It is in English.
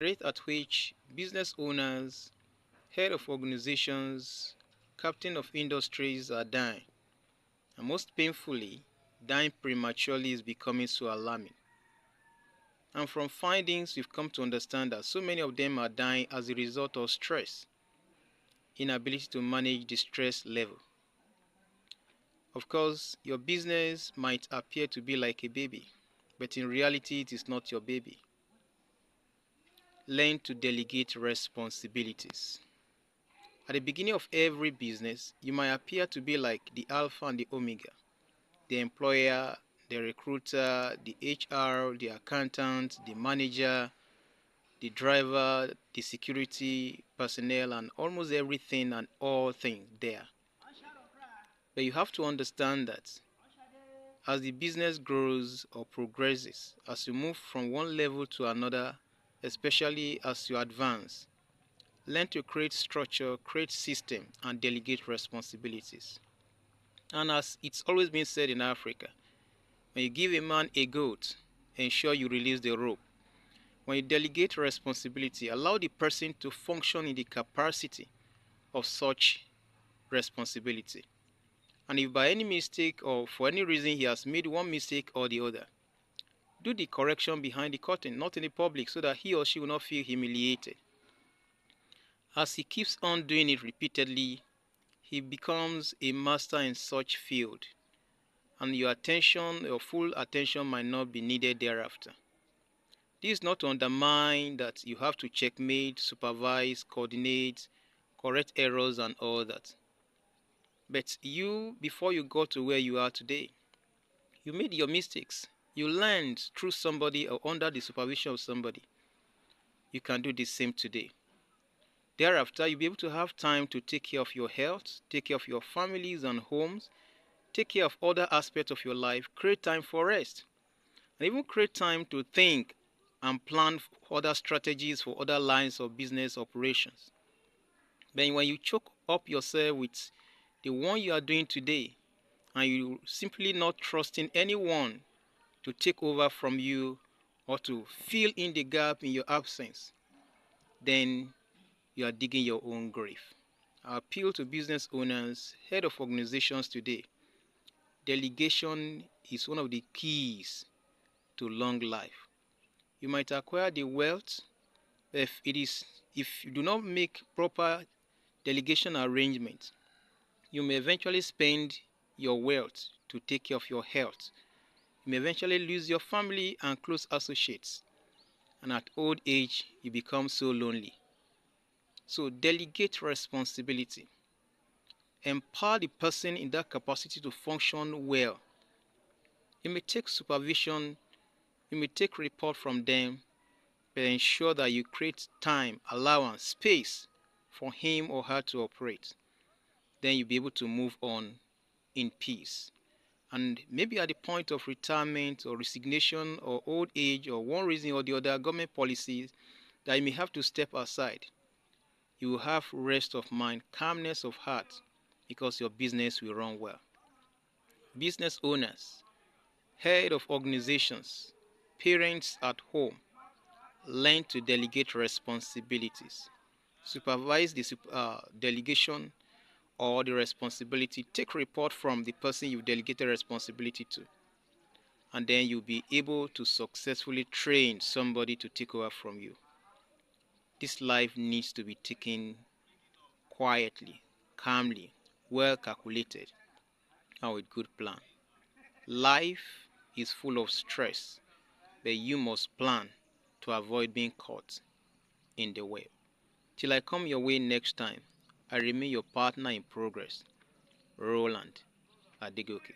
Rate at which business owners, head of organizations, captain of industries are dying. And most painfully, dying prematurely is becoming so alarming. And from findings, we've come to understand that so many of them are dying as a result of stress, inability to manage the stress level. Of course, your business might appear to be like a baby, but in reality, it is not your baby. Learn to delegate responsibilities. At the beginning of every business, you might appear to be like the alpha and the omega, the employer, the recruiter, the HR, the accountant, the manager, the driver, the security personnel, and almost everything and all things there. But you have to understand that as the business grows or progresses, as you move from one level to another, especially as you advance, learn to create structure, create system, and delegate responsibilities. And as it's always been said in Africa, when you give a man a goat, ensure you release the rope. When you delegate responsibility, allow the person to function in the capacity of such responsibility. And if by any mistake or for any reason he has made one mistake or the other, do the correction behind the curtain, not in the public, so that he or she will not feel humiliated. As he keeps on doing it repeatedly, he becomes a master in such field, and your attention, your full attention might not be needed thereafter. This is not to undermine that you have to checkmate, supervise, coordinate, correct errors and all that. But you, before you got to where you are today, you made your mistakes. You learned through somebody or under the supervision of somebody. You can do the same today. Thereafter, you'll be able to have time to take care of your health, take care of your families and homes, take care of other aspects of your life, create time for rest, and even create time to think and plan for other strategies for other lines of business operations. Then when you choke up yourself with the one you are doing today, and you simply not trusting anyone to take over from you or to fill in the gap in your absence, then you are digging your own grave. I appeal to business owners, head of organizations today. Delegation is one of the keys to long life. You might acquire the wealth, but if you do not make proper delegation arrangements, you may eventually spend your wealth to take care of your health. You may eventually lose your family and close associates, and at old age you become so lonely. So delegate responsibility. Empower the person in that capacity to function well. You may take supervision, you may take report from them, but ensure that you create time, allowance, space for him or her to operate. Then you'll be able to move on in peace. And maybe at the point of retirement or resignation or old age or one reason or the other, government policies that you may have to step aside, you will have rest of mind, calmness of heart, because your business will run well. Business owners, head of organizations, parents at home, learn to delegate responsibilities. Supervise the delegation or the responsibility. Take report from the person you've delegated responsibility to. And then you'll be able to successfully train somebody to take over from you. This life needs to be taken quietly, calmly, well calculated, and with good plan. Life is full of stress, but you must plan to avoid being caught in the web. Till I come your way next time, I remain your partner in progress, Roland Adegoke.